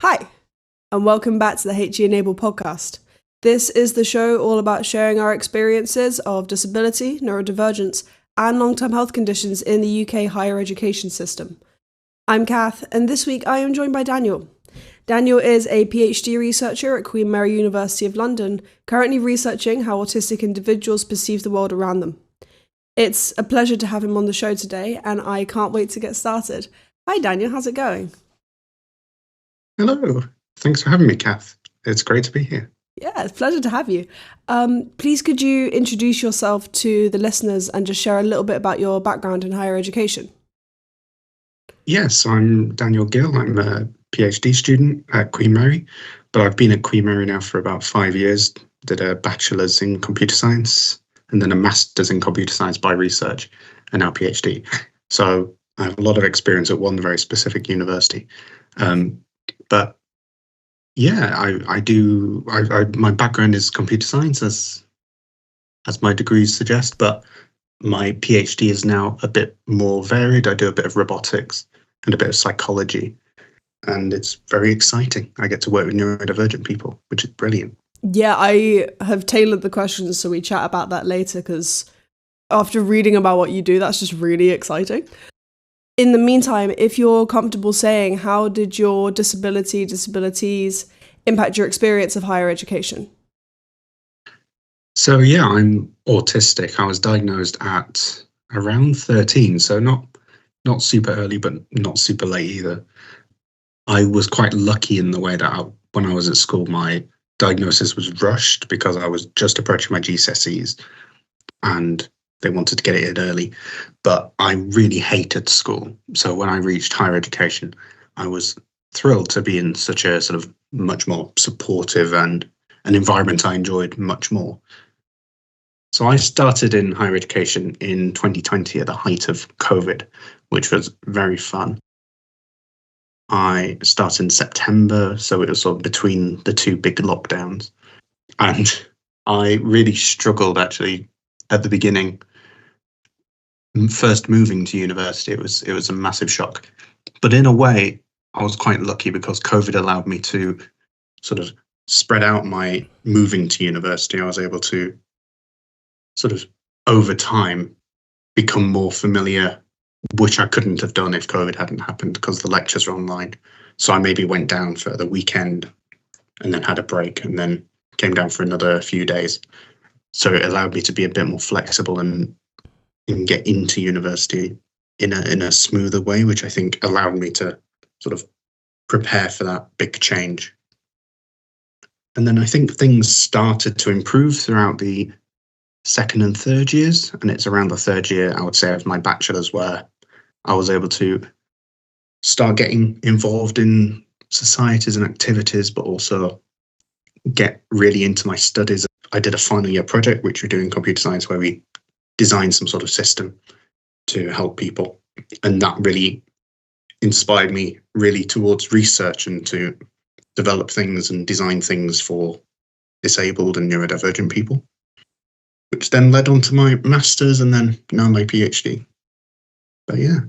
Hi, and welcome back to the HE Enable podcast. This is the show all about sharing our experiences of disability, neurodivergence, and long-term health conditions in the UK higher education system. I'm Kath, and this week I am joined by Daniel. Daniel is a PhD researcher at Queen Mary University of London, currently researching how autistic individuals perceive the world around them. It's a pleasure to have him on the show today, and I can't wait to get started. Hi Daniel, how's it going? Hello. Thanks for having me, Kath. It's great to be here. Yeah, it's a pleasure to have you. Please could you introduce yourself to the listeners and just share a little bit about your background in higher education? Yes, I'm Daniel Gill. I'm a PhD student at Queen Mary, but I've been at Queen Mary now for about 5 years. Did a bachelor's in computer science and then a master's in computer science by research and now PhD. So I have a lot of experience at one very specific university. But yeah, my background is computer science as my degrees suggest, but my PhD is now a bit more varied. I do a bit of robotics and a bit of psychology, and it's very exciting. I get to work with neurodivergent people, which is brilliant. Yeah, I have tailored the questions so we chat about that later, because after reading about what you do, that's just really exciting. In the meantime, if you're comfortable saying, how did your disabilities impact your experience of higher education? So yeah, I'm autistic. I was diagnosed at around 13, so not super early, but not super late either. I was quite lucky in the way that when I was at school, my diagnosis was rushed because I was just approaching my GCSEs and they wanted to get it in early, but I really hated school. So when I reached higher education, I was thrilled to be in such a sort of much more supportive and an environment I enjoyed much more. So I started in higher education in 2020 at the height of COVID, which was very fun. I started in September, so it was sort of between the two big lockdowns. And I really struggled actually at the beginning. First moving to university, it was a massive shock. But in a way, I was quite lucky because COVID allowed me to sort of spread out my moving to university. I was able to sort of over time become more familiar, which I couldn't have done if COVID hadn't happened because the lectures are online. So I maybe went down for the weekend and then had a break and then came down for another few days. So it allowed me to be a bit more flexible and get into university in a smoother way, which I think allowed me to sort of prepare for that big change. And then I think things started to improve throughout the second and third years, and it's around the third year, I would say, of my bachelor's where I was able to start getting involved in societies and activities, but also get really into my studies. I did a final year project, which we do in computer science, where we designed some sort of system to help people. And that really inspired me really towards research and to develop things and design things for disabled and neurodivergent people, which then led on to my master's and then now my PhD. But yeah.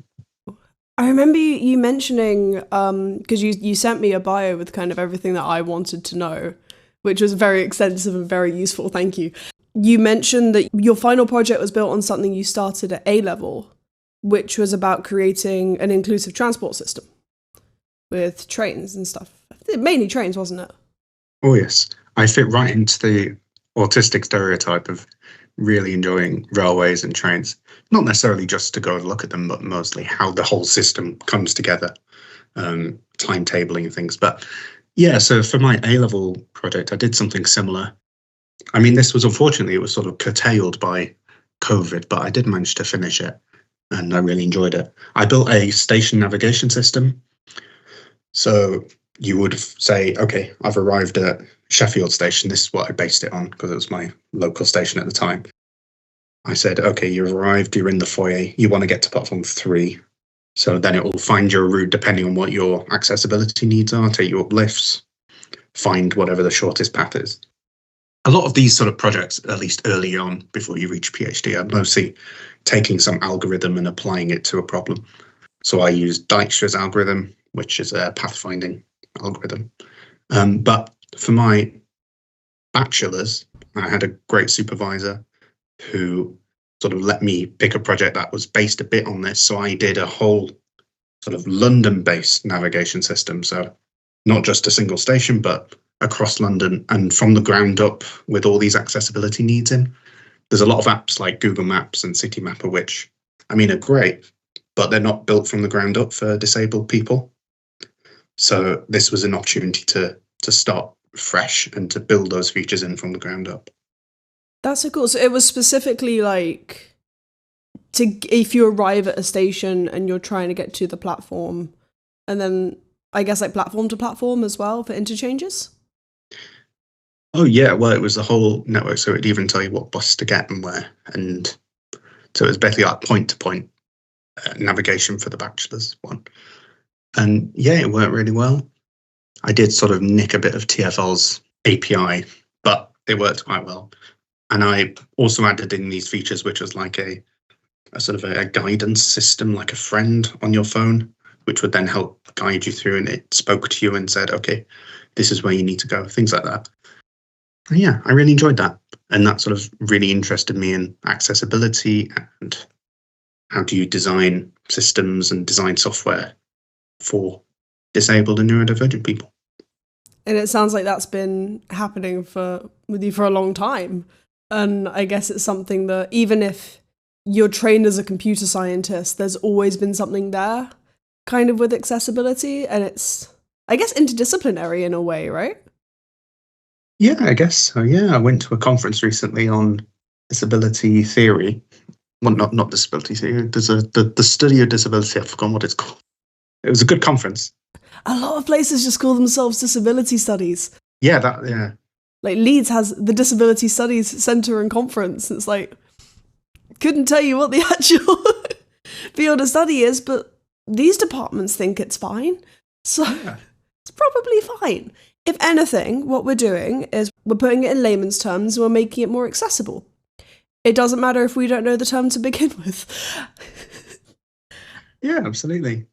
I remember you mentioning, because you sent me a bio with kind of everything that I wanted to know, which was very extensive and very useful. Thank you. You mentioned that your final project was built on something you started at A-level, which was about creating an inclusive transport system with trains and stuff. Mainly trains, wasn't it? Oh, yes. I fit right into the autistic stereotype of really enjoying railways and trains. Not necessarily just to go and look at them, but mostly how the whole system comes together, timetabling and things. But yeah, so for my A-level project, I did something similar. I mean, this was unfortunately, it was sort of curtailed by COVID, but I did manage to finish it and I really enjoyed it. I built a station navigation system. So you would say, okay, I've arrived at Sheffield Station. This is what I based it on because it was my local station at the time. I said, okay, you've arrived, you're in the foyer, you want to get to platform 3. So then it will find your route depending on what your accessibility needs are, take you up lifts, find whatever the shortest path is. A lot of these sort of projects, at least early on before you reach PhD, are mostly taking some algorithm and applying it to a problem. So I used Dijkstra's algorithm, which is a pathfinding algorithm. But for my bachelor's, I had a great supervisor who sort of let me pick a project that was based a bit on this. So I did a whole sort of London-based navigation system. So not just a single station, but across London and from the ground up with all these accessibility needs in. There's a lot of apps like Google Maps and Citymapper, which, I mean, are great, but they're not built from the ground up for disabled people. So this was an opportunity to start fresh and to build those features in from the ground up. That's so cool. So it was specifically like if you arrive at a station and you're trying to get to the platform, and then I guess like platform to platform as well for interchanges? Oh yeah, well, it was the whole network, so it'd even tell you what bus to get and where. And so it was basically like point-to-point navigation for the bachelor's one. And yeah, it worked really well. I did sort of nick a bit of TfL's API, but it worked quite well. And I also added in these features, which was like a sort of a guidance system, like a friend on your phone, which would then help guide you through, and it spoke to you and said, okay, this is where you need to go, things like that. And yeah, I really enjoyed that. And that sort of really interested me in accessibility and how do you design systems and design software for disabled and neurodivergent people. And it sounds like that's been happening with you for a long time. And I guess it's something that even if you're trained as a computer scientist, there's always been something there kind of with accessibility. And it's, I guess, interdisciplinary in a way, right? Yeah, I guess so. Yeah, I went to a conference recently on disability theory. Well, not disability theory. There's the study of disability. I've forgotten what it's called. It was a good conference. A lot of places just call themselves disability studies. Yeah. Like Leeds has the Disability Studies Centre and Conference. It's like, couldn't tell you what the actual field of study is, but these departments think it's fine. So yeah. It's probably fine. If anything, what we're doing is we're putting it in layman's terms and we're making it more accessible. It doesn't matter if we don't know the term to begin with. Yeah, absolutely.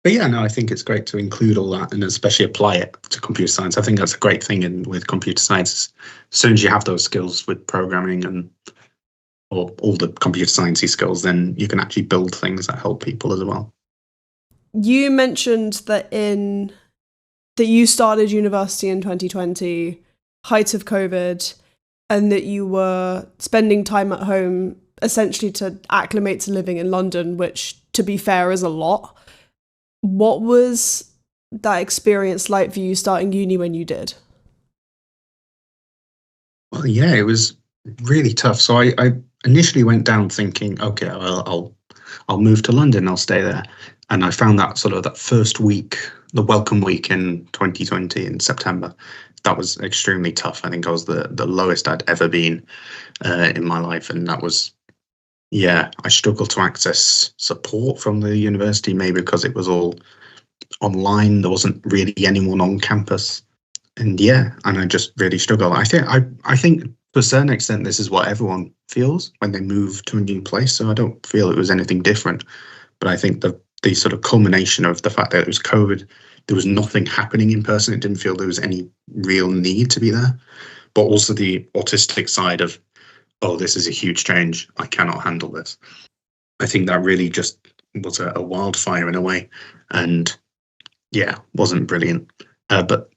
But yeah, no, I think it's great to include all that and especially apply it to computer science. I think that's a great thing with computer science. As soon as you have those skills with programming or all the computer sciencey skills, then you can actually build things that help people as well. You mentioned that you started university in 2020, height of COVID, and that you were spending time at home essentially to acclimate to living in London, which, to be fair, is a lot. What was that experience like for you starting uni when you did? Well, yeah, it was really tough. So I initially went down thinking, okay, I'll move to London, I'll stay there. And I found that sort of that first week, the welcome week in 2020 in September, that was extremely tough. I think I was the lowest I'd ever been in my life. And that was, yeah, I struggled to access support from the university, maybe because it was all online. There wasn't really anyone on campus. And yeah, and I just really struggled. I think to a certain extent, this is what everyone feels when they move to a new place. So I don't feel it was anything different. But I think the sort of culmination of the fact that it was COVID, there was nothing happening in person. It didn't feel there was any real need to be there. But also the autistic side of, oh, this is a huge change. I cannot handle this. I think that really just was a wildfire in a way. And yeah, wasn't brilliant. But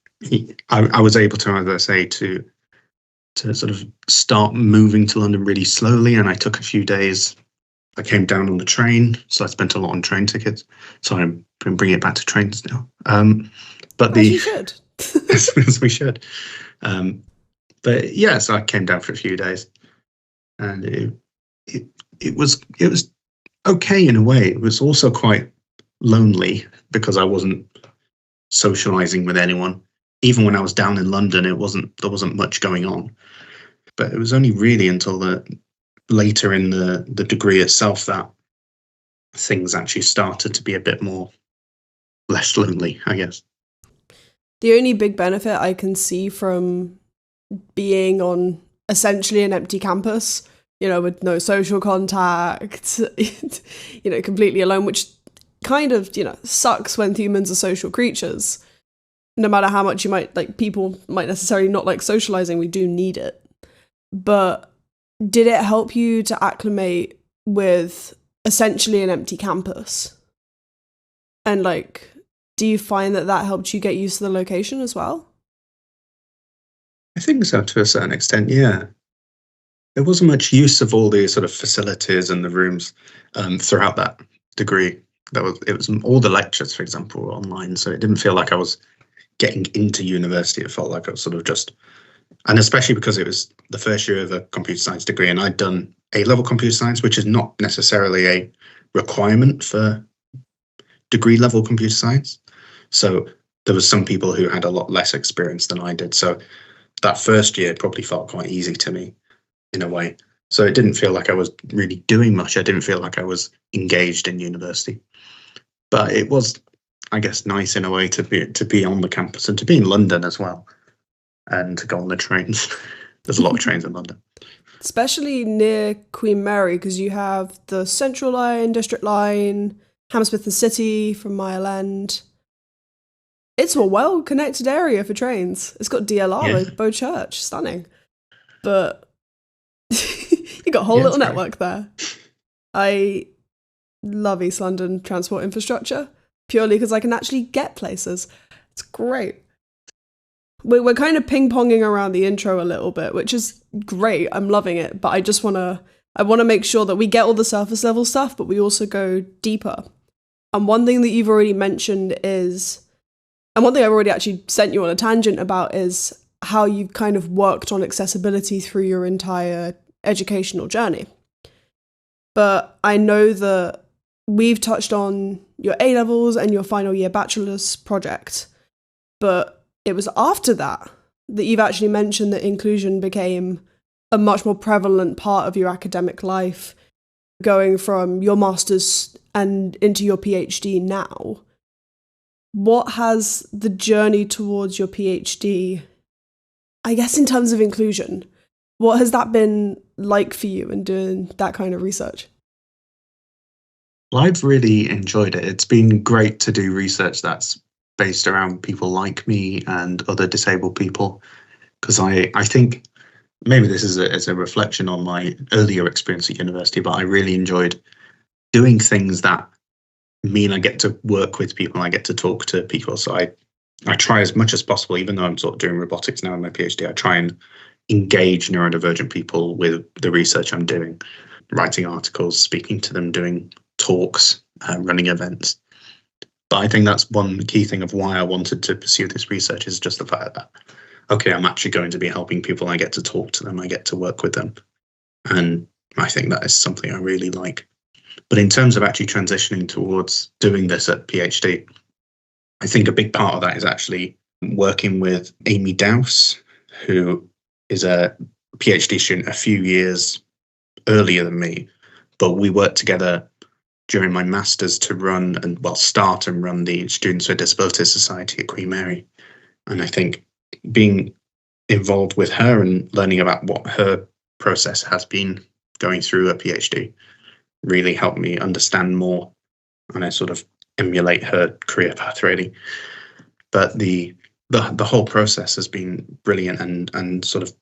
I was able to, as I say, to sort of start moving to London really slowly. And I took a few days. I came down on the train, so I spent a lot on train tickets. So I'm bringing it back to trains now. But as you should. as we should. But yeah, so I came down for a few days, and it was okay in a way. It was also quite lonely because I wasn't socializing with anyone. Even when I was down in London, there wasn't much going on. But it was only really until later in the degree itself that things actually started to be a bit more less lonely, I guess. The only big benefit I can see from being on essentially an empty campus, with no social contact, completely alone, which kind of, sucks when humans are social creatures. no matter how much you might like, people might necessarily not like socializing, we do need it. But did it help you to acclimate with essentially an empty campus? And like, do you find that helped you get used to the location as well? I think so, to a certain extent, yeah. There wasn't much use of all the sort of facilities and the rooms throughout that degree. It was all the lectures, for example, were online, so it didn't feel like I was getting into university. It felt like I was sort of just, and especially because it was the first year of a computer science degree, and I'd done A-level computer science, which is not necessarily a requirement for degree level computer science. So there was some people who had a lot less experience than I did. So that first year probably felt quite easy to me in a way. So it didn't feel like I was really doing much. I didn't feel like I was engaged in university. But it was, I guess, nice in a way to be on the campus and to be in London as well, and to go on the trains. There's a lot of trains in London. Especially near Queen Mary, because you have the Central Line, District Line, Hammersmith and City from Mile End. It's a well-connected area for trains. It's got DLR, like Bow Church, stunning. But you got a whole little network there. I love East London transport infrastructure, purely because I can actually get places. It's great. We're kind of ping-ponging around the intro a little bit, which is great. I'm loving it. But I want to make sure that we get all the surface level stuff, but we also go deeper. And one thing that you've already mentioned is, and one thing I've already actually sent you on a tangent about, is how you've kind of worked on accessibility through your entire educational journey. But I know that we've touched on your A-levels and your final year bachelor's project, but it was after that you've actually mentioned that inclusion became a much more prevalent part of your academic life, going from your master's and into your PhD now. What has the journey towards your PhD, I guess in terms of inclusion, what has that been like for you in doing that kind of research? Well, I've really enjoyed it. It's been great to do research that's based around people like me and other disabled people, because I think maybe this is a reflection on my earlier experience at university, but I really enjoyed doing things that mean I get to work with people and I get to talk to people. So I try as much as possible, even though I'm sort of doing robotics now in my PhD, I try and engage neurodivergent people with the research I'm doing, writing articles, speaking to them, doing talks, running events. But I think that's one key thing of why I wanted to pursue this research, is just the fact that, okay, I'm actually going to be helping people. I get to talk to them. I get to work with them. And I think that is something I really like. But in terms of actually transitioning towards doing this at PhD, I think a big part of that is actually working with Amy Dowse, who is a PhD student a few years earlier than me. But we worked together during my master's to start and run the Students with Disabilities Society at Queen Mary. And I think being involved with her and learning about what her process has been going through a PhD really helped me understand more, and I sort of emulate her career path really. But the whole process has been brilliant, and sort of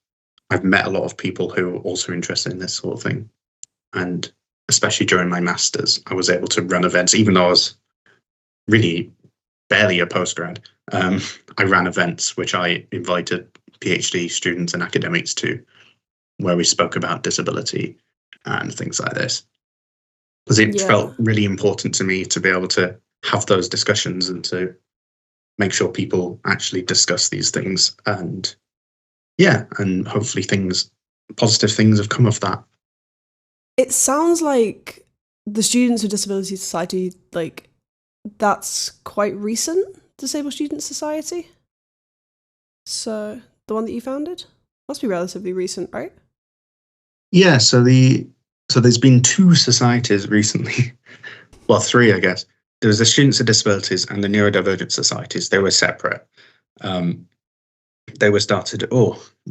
I've met a lot of people who are also interested in this sort of thing. And especially during my master's, I was able to run events, even though I was really barely a postgrad. I ran events which I invited PhD students and academics to, where we spoke about disability and things like this. Because it felt really important to me to be able to have those discussions and to make sure people actually discuss these things. And hopefully positive things have come of that. It sounds like the Students with Disabilities Society, like, that's quite recent, Disabled Students Society. So the one that you founded must be relatively recent, right? Yeah, so there's been two societies recently. Well, three, I guess. There was the Students with Disabilities and the Neurodivergent Societies. They were separate. They were started,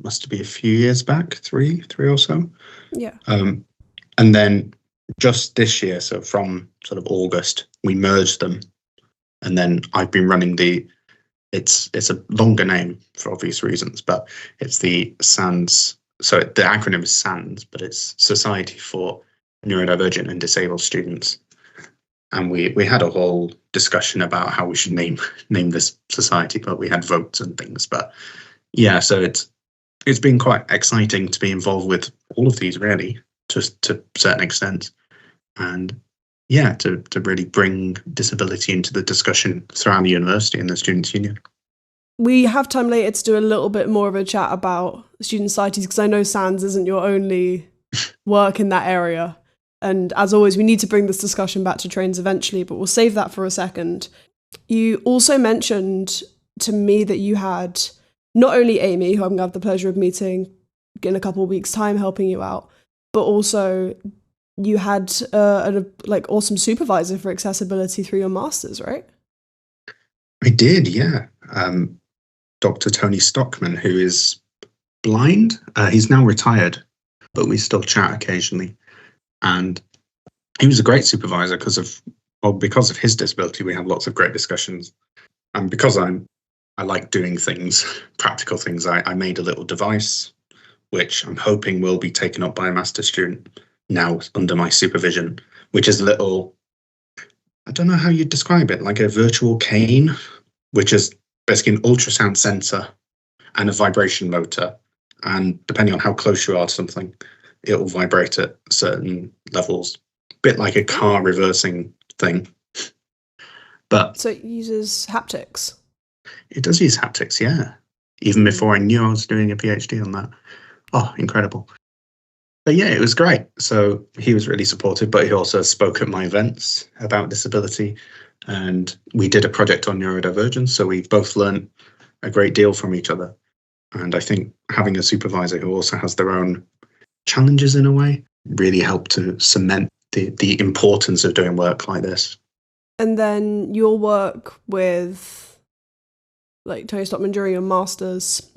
must be a few years back, three or so. Yeah. And then just this year, so from sort of August, we merged them. And then I've been running the it's a longer name for obvious reasons, but it's the SANS. So the acronym is SANS, but it's Society for Neurodivergent and Disabled Students. And we had a whole discussion about how we should name this society, but we had votes and things. But yeah, so it's been quite exciting to be involved with all of these, really, just to a certain extent. And yeah, to really bring disability into the discussion throughout the university and the Students' Union. We have time later to do a little bit more of a chat about student societies, because I know SANS isn't your only work in that area. And as always, we need to bring this discussion back to trains eventually, but we'll save that for a second. You also mentioned to me that you had not only Amy, who I'm going to have the pleasure of meeting in a couple of weeks' time, helping you out, but also you had an awesome supervisor for accessibility through your masters, right? I did, yeah. Dr. Tony Stockman, who is blind. He's now retired, but we still chat occasionally. And he was a great supervisor because of his disability. We have lots of great discussions. And because I like doing things, practical things, I made a little device, which I'm hoping will be taken up by a master's student now under my supervision, which is a little, I don't know how you'd describe it, like a virtual cane, which is basically an ultrasound sensor and a vibration motor. And depending on how close you are to something, it will vibrate at certain levels, a bit like a car reversing thing. But so it uses haptics. It does use haptics, yeah. Even before I knew I was doing a PhD on that. Oh, incredible. But yeah, it was great. So he was really supportive, but he also spoke at my events about disability. And we did a project on neurodivergence. So we both learned a great deal from each other. And I think having a supervisor who also has their own challenges in a way really helped to cement the importance of doing work like this. And then your work with Tony Stockman during your master's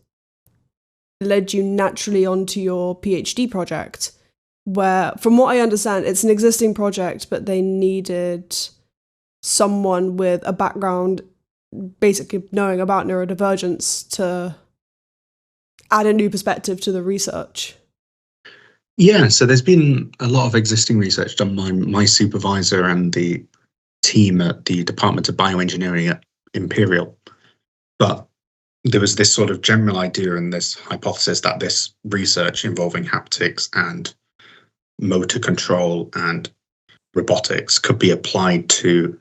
led you naturally onto your PhD project, where, from what I understand, it's an existing project, but they needed someone with a background basically knowing about neurodivergence to add a new perspective to the research. Yeah, so there's been a lot of existing research done by my supervisor and the team at the Department of Bioengineering at Imperial. But there was this sort of general idea and this hypothesis that this research involving haptics and motor control and robotics could be applied to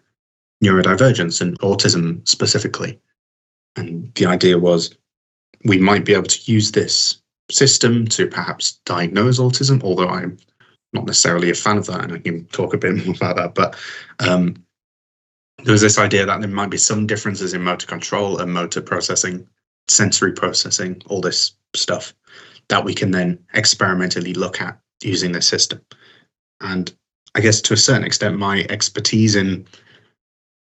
neurodivergence and autism specifically. And the idea was we might be able to use this system to perhaps diagnose autism, although I'm not necessarily a fan of that, and I can talk a bit more about that. But there was this idea that there might be some differences in motor control and motor processing, sensory processing, all this stuff that we can then experimentally look at using this system. And I guess to a certain extent, my expertise in,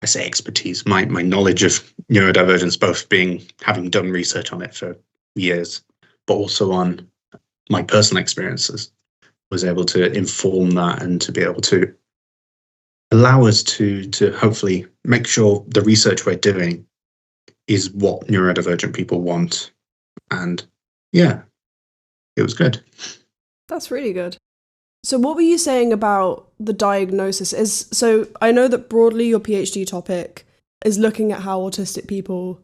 I say expertise, my knowledge of neurodivergence, both having done research on it for years, but also on my personal experiences, was able to inform that and to be able to allow us to hopefully make sure the research we're doing is what neurodivergent people want. And yeah, it was good. That's really good. So what were you saying about the diagnosis? So I know that broadly your PhD topic is looking at how autistic people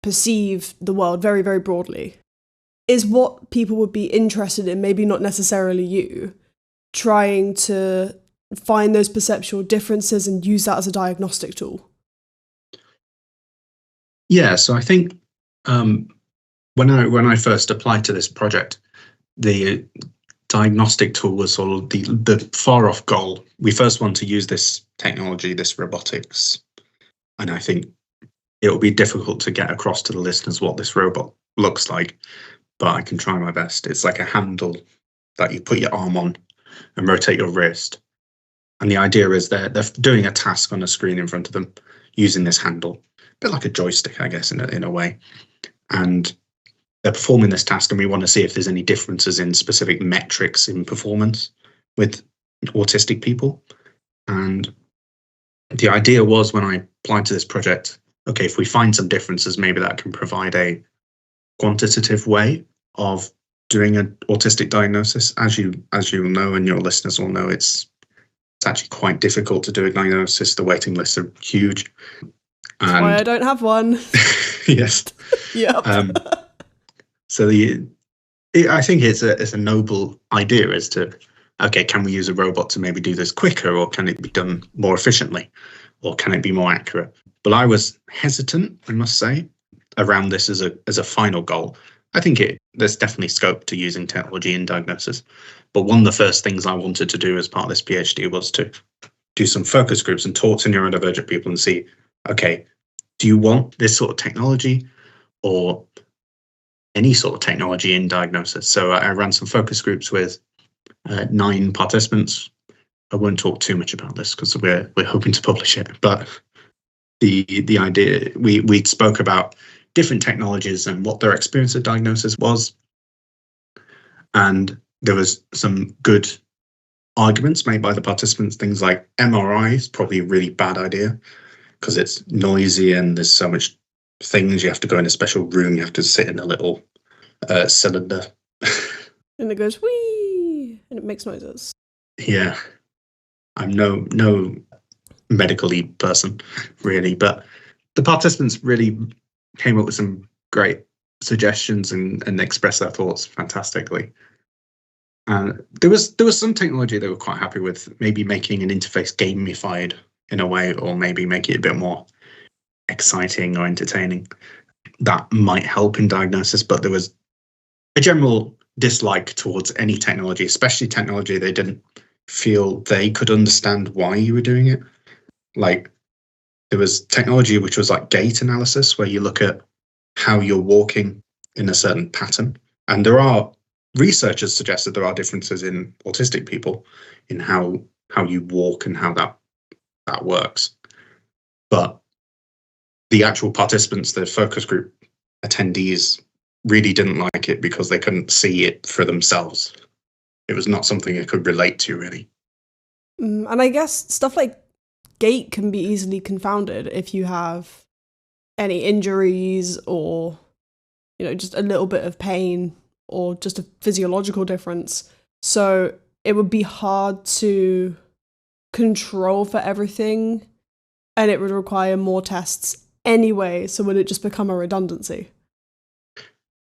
perceive the world very, very broadly. Is what people would be interested in, maybe not necessarily you, trying to find those perceptual differences and use that as a diagnostic tool? Yeah, so I think when I first applied to this project, the diagnostic tool was sort of the far off goal. We first want to use this technology, this robotics, and I think it will be difficult to get across to the listeners what this robot looks like, but I can try my best. It's like a handle that you put your arm on and rotate your wrist. And the idea is they're doing a task on a screen in front of them using this handle, a bit like a joystick, I guess, in a way. And they're performing this task, and we want to see if there's any differences in specific metrics in performance with autistic people. And the idea was, when I applied to this project, okay, if we find some differences, maybe that can provide a quantitative way of doing an autistic diagnosis. As you know, and your listeners will know, it's actually quite difficult to do a diagnosis. The waiting lists are huge. That's why I don't have one. Yes. Yep. So I think it's a noble idea as to, okay, can we use a robot to maybe do this quicker, or can it be done more efficiently, or can it be more accurate? But I was hesitant, I must say, around this as a final goal. I think there's definitely scope to using technology in diagnosis. But one of the first things I wanted to do as part of this PhD was to do some focus groups and talk to neurodivergent people and see, okay, do you want this sort of technology or any sort of technology in diagnosis? So I ran some focus groups with 9 participants. I won't talk too much about this because we're hoping to publish it. But the idea, we spoke about different technologies and what their experience of diagnosis was. And there was some good arguments made by the participants. Things like MRI is probably a really bad idea because it's noisy and there's so much things. You have to go in a special room. You have to sit in a little cylinder. And it goes, whee, and it makes noises. Yeah. I'm no medically person, really. But the participants really came up with some great suggestions and expressed their thoughts fantastically. And there was some technology they were quite happy with, maybe making an interface gamified in a way, or maybe making it a bit more exciting or entertaining. That might help in diagnosis, but there was a general dislike towards any technology, especially technology they didn't feel they could understand why you were doing it. Like, there was technology which was like gait analysis, where you look at how you're walking in a certain pattern. And there are researchers suggest that there are differences in autistic people in how you walk and how that works. But the actual participants, the focus group attendees, really didn't like it because they couldn't see it for themselves. It was not something they could relate to, really. And I guess stuff like gait can be easily confounded if you have any injuries or, just a little bit of pain or just a physiological difference. So it would be hard to control for everything, and it would require more tests anyway. So would it just become a redundancy?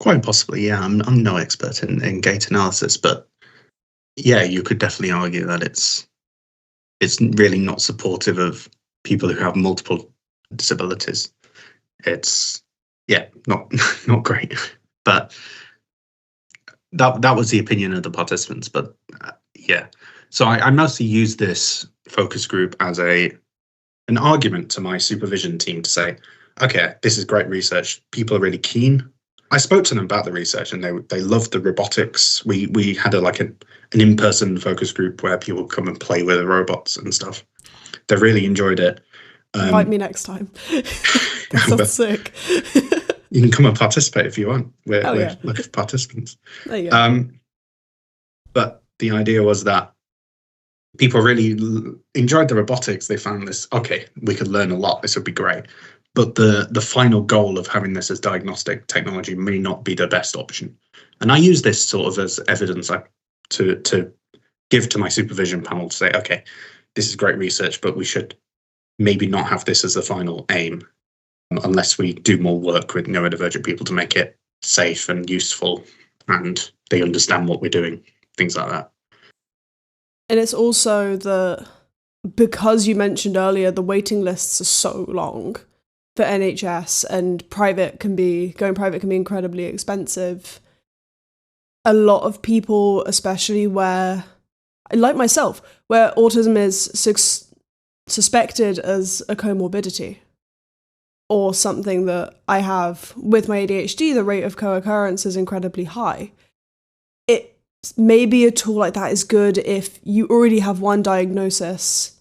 Quite possibly, yeah. I'm no expert in gait analysis, but yeah, you could definitely argue that it's really not supportive of people who have multiple disabilities. It's not great. But that was the opinion of the participants. But yeah, so I mostly used this focus group as an argument to my supervision team to say, okay, this is great research. People are really keen. I spoke to them about the research and they loved the robotics. We had an in-person focus group where people come and play with the robots and stuff. They really enjoyed it. Invite me next time. That sounds sick. You can come and participate if you want. We're looking for participants. There you go. But the idea was that people really enjoyed the robotics. They found this, okay, we could learn a lot. This would be great. But the final goal of having this as diagnostic technology may not be the best option. And I use this sort of as evidence to give to my supervision panel to say, okay, this is great research, but we should maybe not have this as the final aim unless we do more work with neurodivergent people to make it safe and useful and they understand what we're doing, things like that. And it's also because you mentioned earlier, the waiting lists are so long for NHS, and going private can be incredibly expensive. A lot of people, especially like myself, where autism is suspected as a comorbidity or something that I have with my ADHD, the rate of co-occurrence is incredibly high. Maybe a tool like that is good if you already have one diagnosis,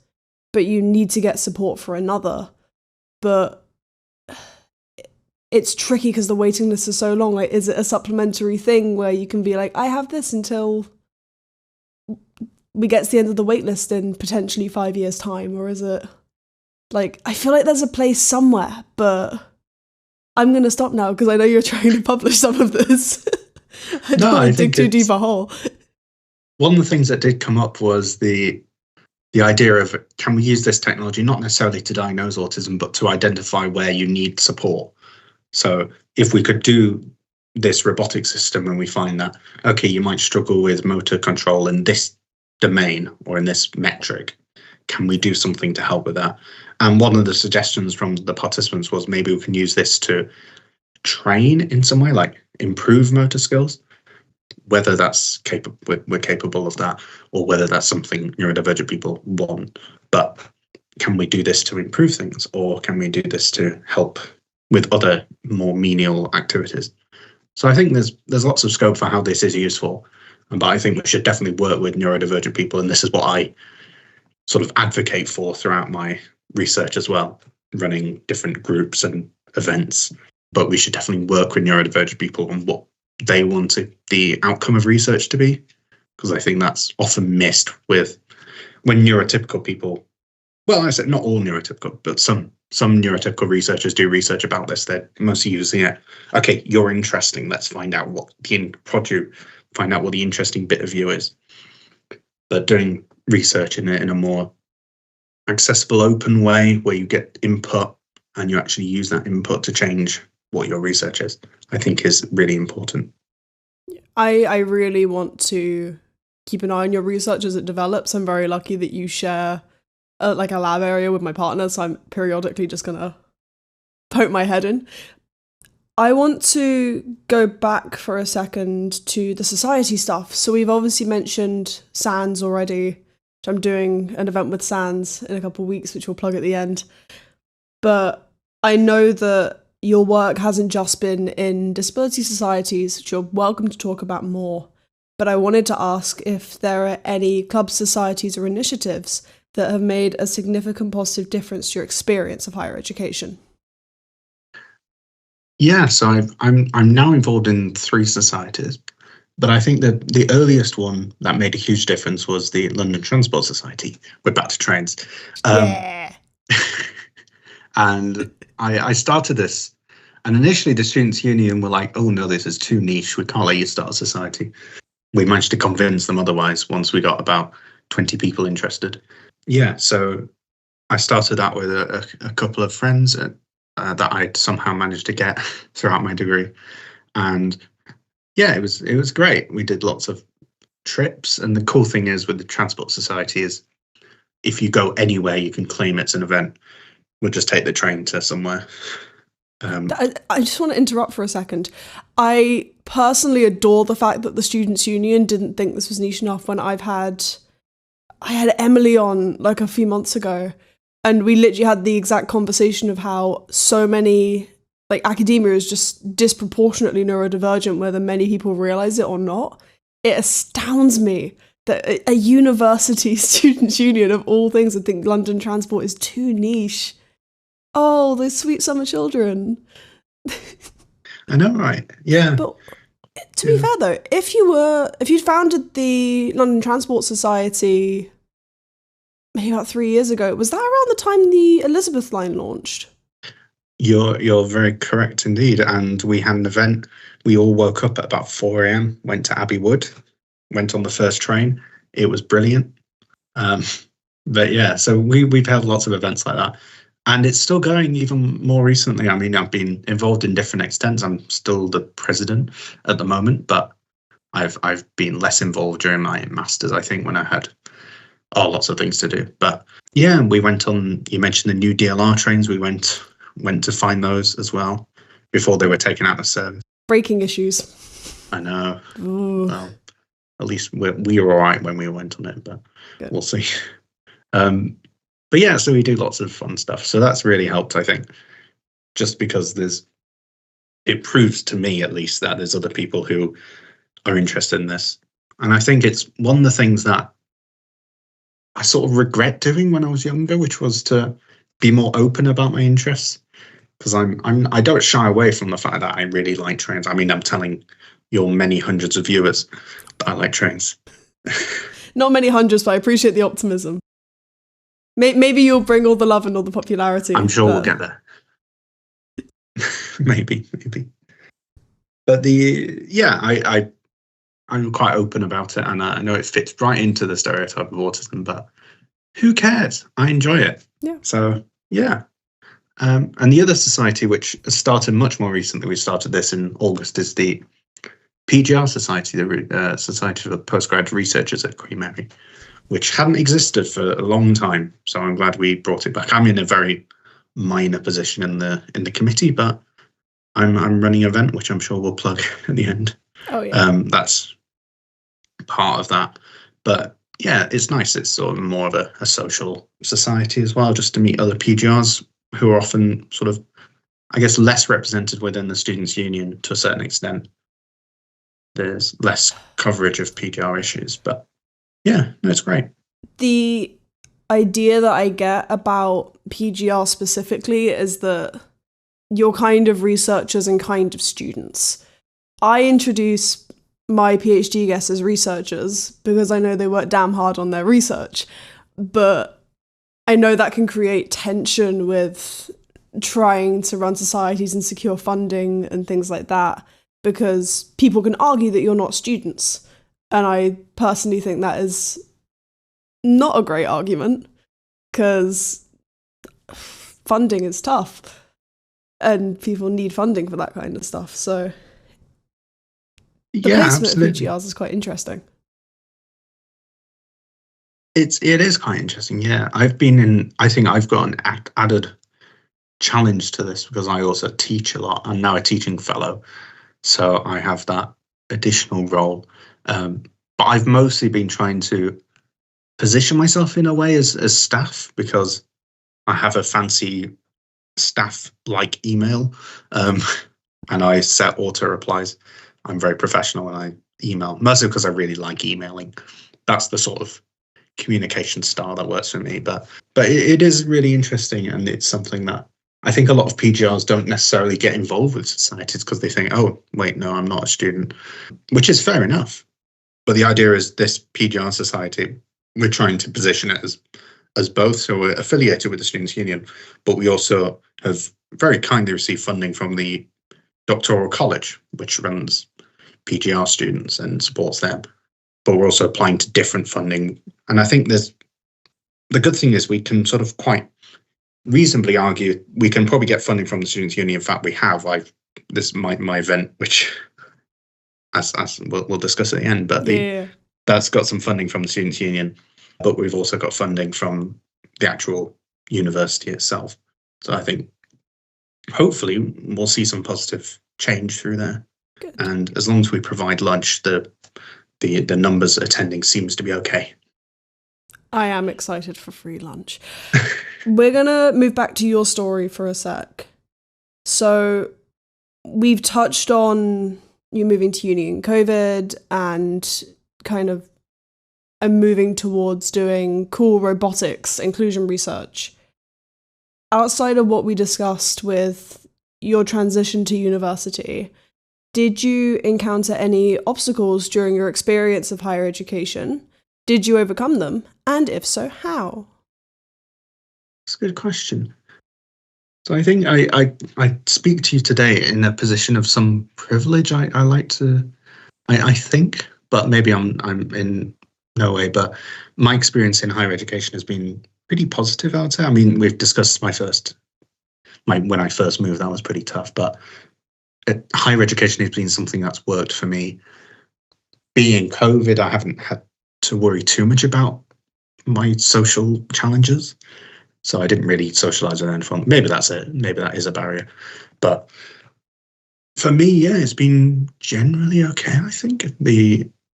but you need to get support for another. But it's tricky because the waiting list is so long. Like, is it a supplementary thing where you can be like, I have this until we get to the end of the wait list in potentially 5 years' time, or is it? Like, I feel like there's a place somewhere, but I'm going to stop now because I know you're trying to publish some of this. I don't want to dig too deep a hole. One of the things that did come up was the idea of, can we use this technology not necessarily to diagnose autism, but to identify where you need support? So if we could do this robotic system and we find that, okay, you might struggle with motor control in this domain or in this metric, can we do something to help with that? And one of the suggestions from the participants was maybe we can use this to train in some way, like improve motor skills, whether that's we're capable of that, or whether that's something neurodivergent people want. But can we do this to improve things, or can we do this to help with other more menial activities? So I think there's lots of scope for how this is useful, but I think we should definitely work with neurodivergent people, and this is what I sort of advocate for throughout my research as well, running different groups and events. But we should definitely work with neurodivergent people on what they want the outcome of research to be, because I think that's often missed with when neurotypical people, well, I said not all neurotypical, but some neurotypical researchers do research about this. They're mostly using it, okay, you're interesting, let's find out what find out what the interesting bit of you is. But doing research in a more accessible, open way where you get input and you actually use that input to change what your research is, I think is really important. I really want to keep an eye on your research as it develops. I'm very lucky that you share a lab area with my partner, so I'm periodically just gonna poke my head in. I want to go back for a second to the society stuff. So we've obviously mentioned SANS already, which I'm doing an event with SANS in a couple of weeks, which we'll plug at the end. But I know that your work hasn't just been in disability societies, which you're welcome to talk about more. But I wanted to ask if there are any clubs, societies, or initiatives that have made a significant positive difference to your experience of higher education. Yeah, so I'm now involved in 3 societies, but I think that the earliest one that made a huge difference was the London Transport Society. We're back to trains. Yeah. And I started this, and initially the Students' Union were like, oh no, this is too niche, we can't let you start a society. We managed to convince them otherwise once we got about 20 people interested. Yeah, so I started that with a couple of friends that I'd somehow managed to get throughout my degree. And yeah, it was great. We did lots of trips, and the cool thing is with the Transport Society is if you go anywhere, you can claim it's an event. We'll just take the train to somewhere. I just want to interrupt for a second. I personally adore the fact that the Students' Union didn't think this was niche enough. When I had Emily on like a few months ago, and we literally had the exact conversation of how so many, like, academia is just disproportionately neurodivergent, whether many people realize it or not. It astounds me that a university Students' Union of all things would think London Transport is too niche. Oh, those sweet summer children. I know, right? Yeah. But to be fair though, if you'd founded the London Transport Society maybe about 3 years ago, was that around the time the Elizabeth line launched? You're very correct indeed. And we had an event. We all woke up at about 4 a.m., went to Abbey Wood, went on the first train. It was brilliant. But yeah, so we've had lots of events like that. And it's still going even more recently. I mean, I've been involved in different extents. I'm still the president at the moment, but I've been less involved during my masters, I think, when I had lots of things to do. But yeah, we went on, you mentioned the new DLR trains. We went to find those as well before they were taken out of service. Braking issues. I know. Ooh. Well, at least we were all right when we went on it, but good. We'll see. But yeah, so we do lots of fun stuff. So that's really helped, I think, just because it proves to me at least that there's other people who are interested in this. And I think it's one of the things that I sort of regret doing when I was younger, which was to be more open about my interests. Because I don't shy away from the fact that I really like trains. I mean, I'm telling your many hundreds of viewers that I like trains. Not many hundreds, but I appreciate the optimism. Maybe you'll bring all the love and all the popularity. I'm sure we'll get there. maybe. But I'm quite open about it, and I know it fits right into the stereotype of autism, but who cares? I enjoy it. Yeah. So, yeah. And the other society, which has started much more recently, we started this in August, is the PGR Society, the Society for Postgrad Researchers at QMUL, which hadn't existed for a long time. So I'm glad we brought it back. I'm in a very minor position in the committee, but I'm running an event, which I'm sure we'll plug at the end. Oh yeah. That's part of that. But yeah, it's nice. It's sort of more of a social society as well, just to meet other PGRs who are often sort of, I guess, less represented within the Students' Union to a certain extent. There's less coverage of PGR issues, but yeah, no, it's great. The idea that I get about PGR specifically is that you're kind of researchers and kind of students. I introduce my PhD guests as researchers because I know they work damn hard on their research, but I know that can create tension with trying to run societies and secure funding and things like that, because people can argue that you're not students. And I personally think that is not a great argument, because funding is tough and people need funding for that kind of stuff. So the placement absolutely. of PGRs is quite interesting. It is quite interesting, yeah. I think I've got an added challenge to this because I also teach a lot. I'm now a teaching fellow, so I have that additional role. But I've mostly been trying to position myself in a way as staff, because I have a fancy staff-like email, and I set auto replies. I'm very professional when I email, mostly because I really like emailing. That's the sort of communication style that works for me. But it is really interesting, and it's something that I think a lot of PGRs don't necessarily get involved with societies because they think, oh, wait, no, I'm not a student, which is fair enough. But the idea is this PGR society, we're trying to position it as both. So we're affiliated with the Students' Union, but we also have very kindly received funding from the Doctoral College, which runs PGR students and supports them. But we're also applying to different funding. And I think the good thing is we can sort of quite reasonably argue we can probably get funding from the Students' Union. In fact, we have. This is my event, which as we'll discuss at the end, but that's got some funding from the Students' Union, but we've also got funding from the actual university itself. So I think hopefully we'll see some positive change through there. Good. And as long as we provide lunch, the numbers attending seems to be okay. I am excited for free lunch. We're going to move back to your story for a sec. So we've touched on you moving to uni in COVID and kind of moving towards doing cool robotics inclusion research. Outside of what we discussed with your transition to university, did you encounter any obstacles during your experience of higher education? Did you overcome them? And if so, how? That's a good question. So I think I speak to you today in a position of some privilege. I like to, I think, but maybe I'm in no way. But my experience in higher education has been pretty positive, I would say. I mean, we've discussed when I first moved, that was pretty tough. But higher education has been something that's worked for me. Being COVID, I haven't had to worry too much about my social challenges. So I didn't really socialize with anyone. Maybe that's it. Maybe that is a barrier. But for me, yeah, it's been generally okay, I think.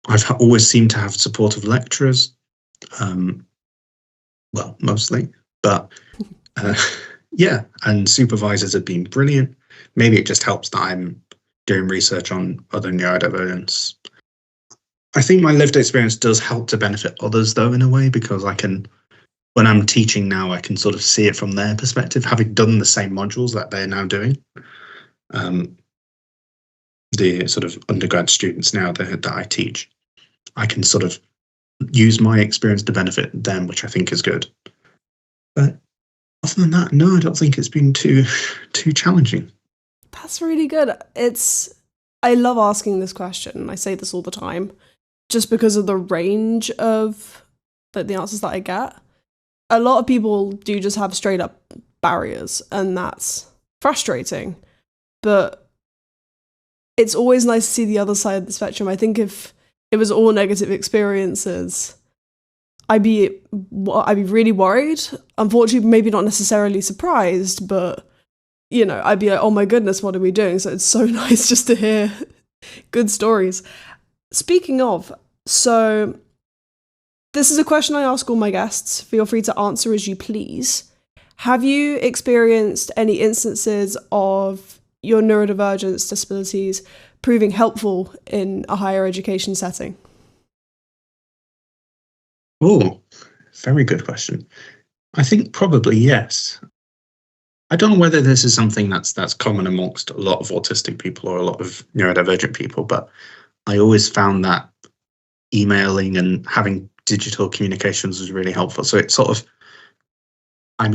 I've always seemed to have supportive lecturers. Well, mostly. But yeah, and supervisors have been brilliant. Maybe it just helps that I'm doing research on other neurodivergence. I think my lived experience does help to benefit others, though, in a way, because when I'm teaching now, I can sort of see it from their perspective, having done the same modules that they're now doing. The sort of undergrad students now that I teach, I can sort of use my experience to benefit them, which I think is good. But other than that, no, I don't think it's been too challenging. That's really good. I love asking this question. I say this all the time, just because of the range of the answers that I get. A lot of people do just have straight up barriers, and that's frustrating. But it's always nice to see the other side of the spectrum. I think if it was all negative experiences, I'd be really worried. Unfortunately, maybe not necessarily surprised, but I'd be like, oh my goodness, what are we doing? So it's so nice just to hear good stories. Speaking of, so this is a question I ask all my guests. Feel free to answer as you please. Have you experienced any instances of your neurodivergence disabilities proving helpful in a higher education setting? Oh, very good question. I think probably yes. I don't know whether this is something that's common amongst a lot of autistic people or a lot of neurodivergent people, but I always found that emailing and having digital communications was really helpful. So it's sort of, I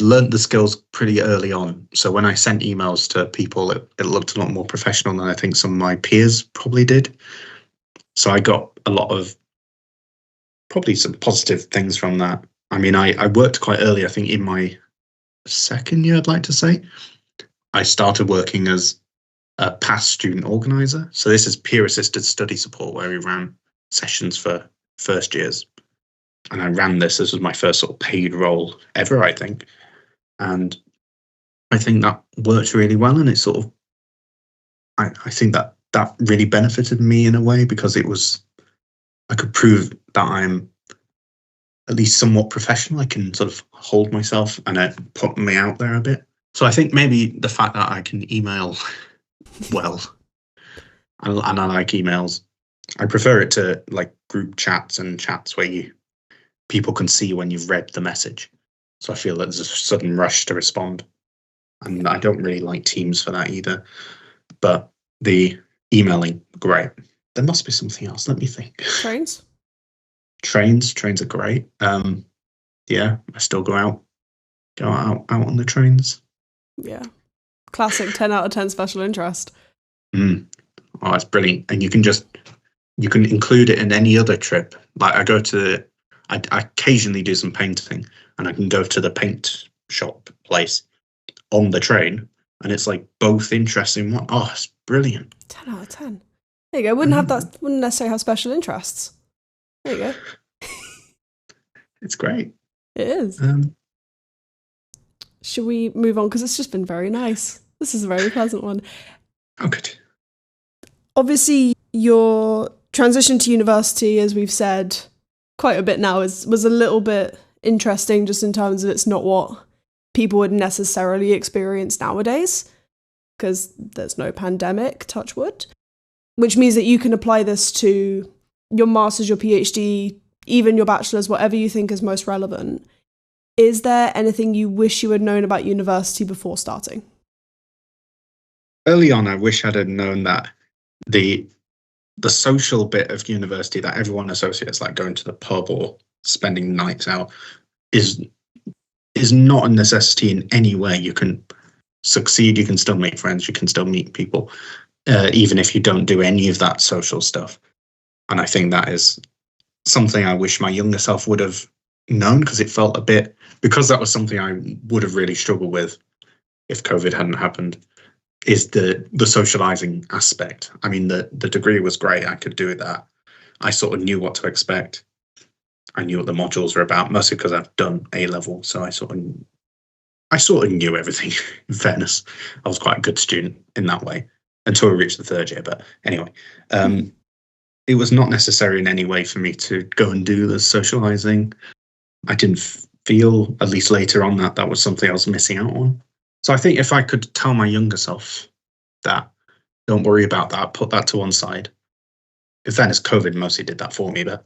learned the skills pretty early on. So when I sent emails to people, it looked a lot more professional than I think some of my peers probably did. So I got a lot of probably some positive things from that. I worked quite early, I think in my second year, I'd like to say. I started working as a past student organizer. So this is peer assisted study support, where we ran sessions for first years. And I ran this. This was my first sort of paid role ever, I think. And I think that worked really well. And it sort of, I think that really benefited me in a way, because I could prove that I'm at least somewhat professional. I can sort of hold myself and it put me out there a bit. So I think maybe the fact that I can email well, and I like emails. I prefer it to like group chats and chats where people can see when you've read the message. So I feel that there's a sudden rush to respond. And I don't really like Teams for that either. But the emailing, great. There must be something else. Let me think. Trains are great. Yeah, I still go out on the trains. Yeah. Classic 10 out of 10 special interest. Oh, it's brilliant. And you can include it in any other trip. Like I occasionally do some painting, and I can go to the paint shop place on the train, and it's like both interests in one. Oh, it's brilliant. 10 out of 10. There you go. Wouldn't necessarily have special interests. There you go. It's great. It is. Should we move on? Because it's just been very nice. This is a very pleasant one. Oh, good. Obviously, your transition to university, as we've said quite a bit now, was a little bit interesting, just in terms of it's not what people would necessarily experience nowadays, because there's no pandemic, touch wood, which means that you can apply this to your master's, your PhD, even your bachelor's, whatever you think is most relevant. Is there anything you wish you had known about university before starting? Early on, I wish I'd have known that the social bit of university that everyone associates, like going to the pub or spending nights out, is not a necessity in any way. You can succeed, you can still make friends, you can still meet people, even if you don't do any of that social stuff. And I think that is something I wish my younger self would have known, because it felt because that was something I would have really struggled with if COVID hadn't happened, is the socializing aspect. The degree was great. I could do that. I sort of knew what to expect. I knew what the modules were about, mostly because I've done A-level. So I sort of knew everything, in fairness. I was quite a good student in that way until I reached the third year. But anyway, it was not necessary in any way for me to go and do the socializing. I didn't feel, at least later on, that was something I was missing out on. So I think if I could tell my younger self that, don't worry about that, put that to one side. In fairness, COVID mostly did that for me, but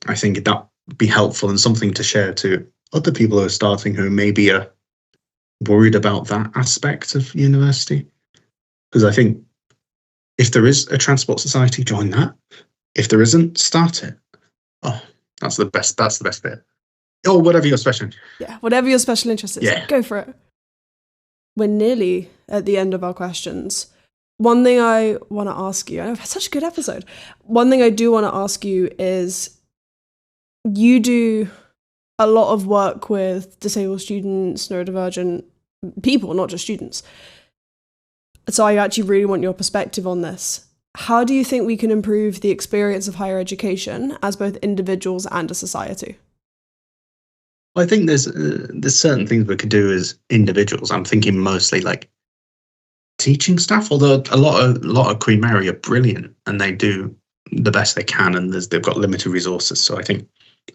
I think that would be helpful and something to share to other people who are starting, who maybe are worried about that aspect of university. Because I think if there is a transport society, join that. If there isn't, start it. Oh, that's the best bit. Or whatever your special. Yeah, whatever your special interest is, Yeah. go for it. We're nearly at the end of our questions. One thing I want to ask you, I've had such a good episode. One thing I do want to ask you is, you do a lot of work with disabled students, neurodivergent people, not just students. So I actually really want your perspective on this. How do you think we can improve the experience of higher education as both individuals and a society? I think there's certain things we could do as individuals. I'm thinking mostly like teaching staff, although a lot of Queen Mary are brilliant and they do the best they can, and they've got limited resources. So I think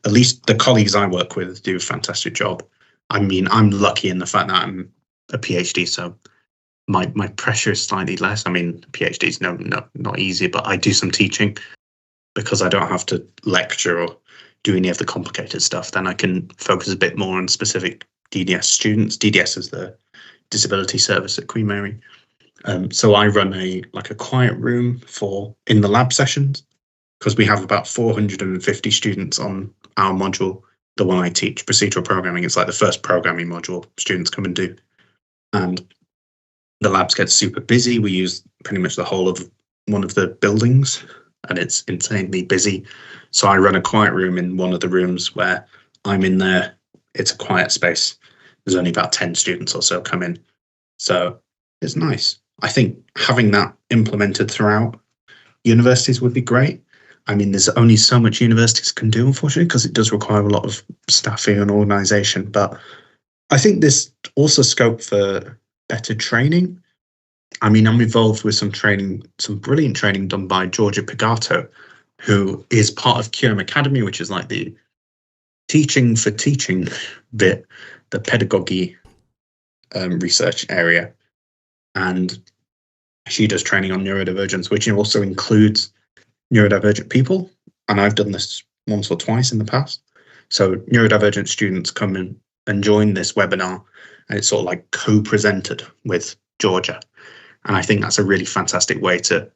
at least the colleagues I work with do a fantastic job. I mean, I'm lucky in the fact that I'm a PhD, so my pressure is slightly less. I mean, PhD is not easy, but I do some teaching because I don't have to lecture or do any of the complicated stuff. Then I can focus a bit more on specific DDS students. DDS is the disability service at Queen Mary. So I run a quiet room in the lab sessions, because we have about 450 students on our module, the one I teach, procedural programming. It's like the first programming module students come and do. And the labs get super busy. We use pretty much the whole of one of the buildings, and it's insanely busy. So I run a quiet room in one of the rooms where I'm in there. It's a quiet space. There's only about 10 students or so come in. So it's nice. I think having that implemented throughout universities would be great. I mean, there's only so much universities can do, unfortunately, because it does require a lot of staffing and organisation. But I think there's also scope for better training. I mean, I'm involved with some brilliant training done by Georgia Pigato, who is part of QM Academy, which is like the teaching for teaching bit, the pedagogy research area. And she does training on neurodivergence, which also includes neurodivergent people. And I've done this once or twice in the past. So neurodivergent students come in and join this webinar, and it's sort of like co-presented with Georgia. And I think that's a really fantastic way to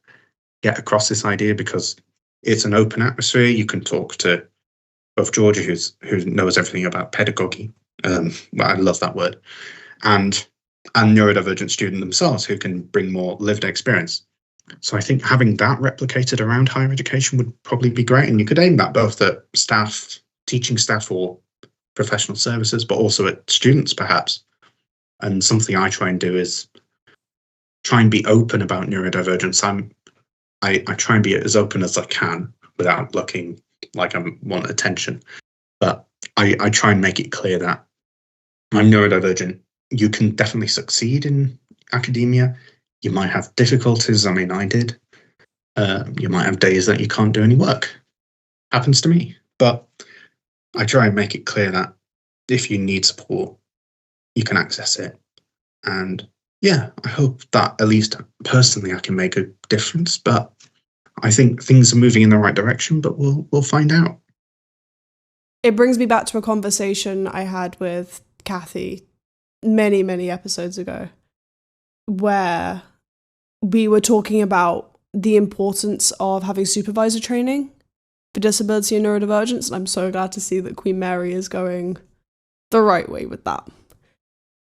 get across this idea, because it's an open atmosphere. You can talk to both Georgia, who knows everything about pedagogy. I love that word. And neurodivergent students themselves, who can bring more lived experience. So I think having that replicated around higher education would probably be great. And you could aim that both at staff, teaching staff or professional services, but also at students perhaps. And something I try and do is try and be open about neurodivergence. I try and be as open as I can without looking like I want attention. But I try and make it clear that I'm neurodivergent. You can definitely succeed in academia. You might have difficulties. I mean, I did. You might have days that you can't do any work. Happens to me. But I try and make it clear that if you need support, you can access it. And yeah, I hope that at least personally I can make a difference. But I think things are moving in the right direction, but we'll find out. It brings me back to a conversation I had with Kathy many, many episodes ago, where we were talking about the importance of having supervisor training for disability and neurodivergence. And I'm so glad to see that Queen Mary is going the right way with that.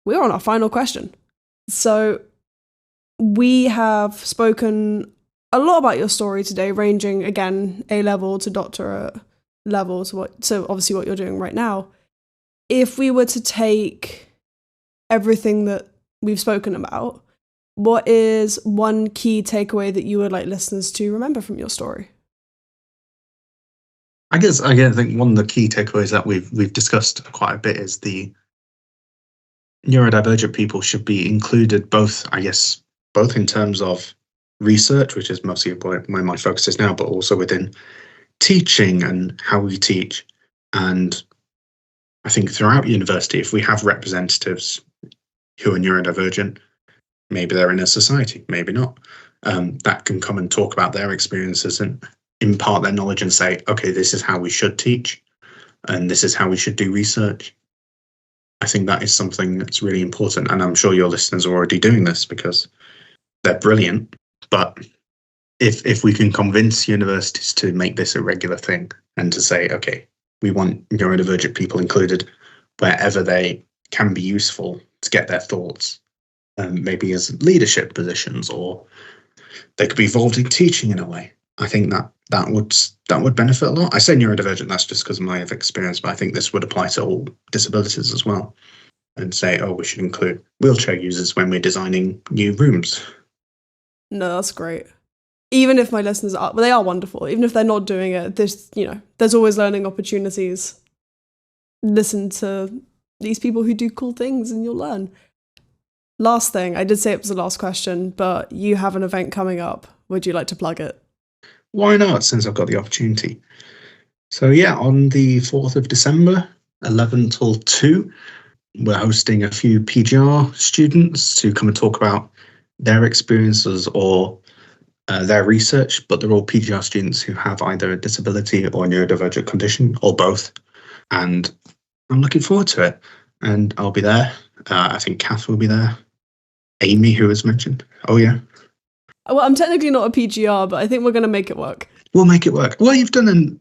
We're on our final question. So we have spoken a lot about your story today, ranging again, A-level to doctorate level to so obviously what you're doing right now. If we were to take everything that we've spoken about, what is one key takeaway that you would like listeners to remember from your story? I think one of the key takeaways that we've discussed quite a bit is the neurodivergent people should be included both in terms of research, which is mostly where my focus is now, but also within teaching and how we teach. And I think throughout university, if we have representatives who are neurodivergent, maybe they're in a society, maybe not, that can come and talk about their experiences and impart their knowledge and say, okay, this is how we should teach and this is how we should do research. I think that is something that's really important. And I'm sure your listeners are already doing this because they're brilliant. But if we can convince universities to make this a regular thing and to say, okay, we want neurodivergent people included wherever they can be useful to get their thoughts, maybe as leadership positions, or they could be involved in teaching in a way. I think that would benefit a lot. I say neurodivergent, that's just because of my experience, but I think this would apply to all disabilities as well. And say, oh, we should include wheelchair users when we're designing new rooms. No, that's great. Even if my listeners are, well, they are wonderful. Even if they're not doing it, there's always learning opportunities. Listen to these people who do cool things and you'll learn. Last thing, I did say it was the last question, but you have an event coming up. Would you like to plug it? Why not, since I've got the opportunity? So yeah, on the 4th of December, 11 till 2, we're hosting a few PGR students to come and talk about their experiences or their research, but they're all PGR students who have either a disability or a neurodivergent condition, or both. And I'm looking forward to it. And I'll be there. I think Kath will be there. Amy, who was mentioned. Oh, yeah. Well, I'm technically not a PGR, but I think we're going to make it work. We'll make it work. Well, you've done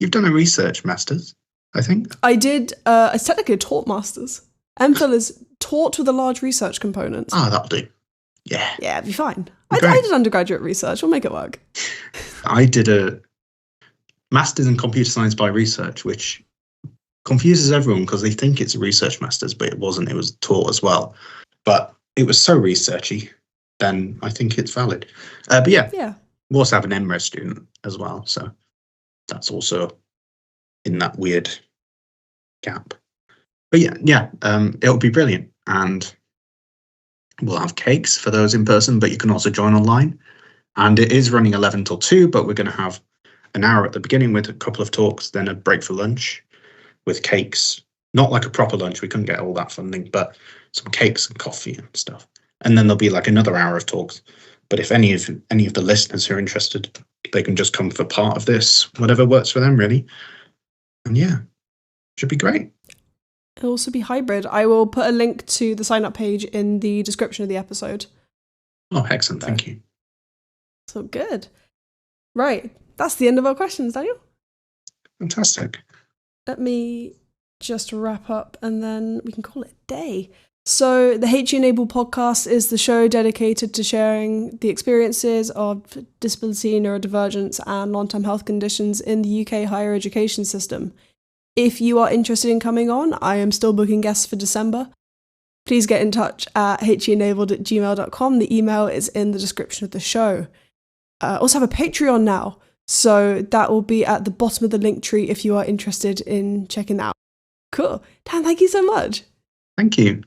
a research master's, I think. I did. It's technically a taught master's. MPhil is taught with a large research component. Oh, that'll do. Yeah. Yeah, it'd be fine. I did undergraduate research. We'll make it work. I did a master's in computer science by research, which confuses everyone because they think it's a research master's, but it wasn't. It was taught as well. But it was so researchy, then I think it's valid. But yeah, we also have an MRes student as well. So that's also in that weird gap. But yeah, it'll be brilliant. And we'll have cakes for those in person, but you can also join online. And it is running 11 till 2, but we're going to have an hour at the beginning with a couple of talks, then a break for lunch with cakes. Not like a proper lunch, we couldn't get all that funding, but some cakes and coffee and stuff. And then there'll be like another hour of talks. But if any of the listeners who are interested, they can just come for part of this, whatever works for them, really. And yeah, should be great. It'll also be hybrid. I will put a link to the sign-up page in the description of the episode. Oh, excellent. Thank you. So good. Right. That's the end of our questions, Daniel. Fantastic. Let me just wrap up and then we can call it a day. So the HE Enabled podcast is the show dedicated to sharing the experiences of disability, neurodivergence and long-term health conditions in the UK higher education system. If you are interested in coming on, I am still booking guests for December. Please get in touch at henabled@gmail.com. The email is in the description of the show. I also have a Patreon now, so that will be at the bottom of the link tree if you are interested in checking that out. Cool. Dan, thank you so much. Thank you.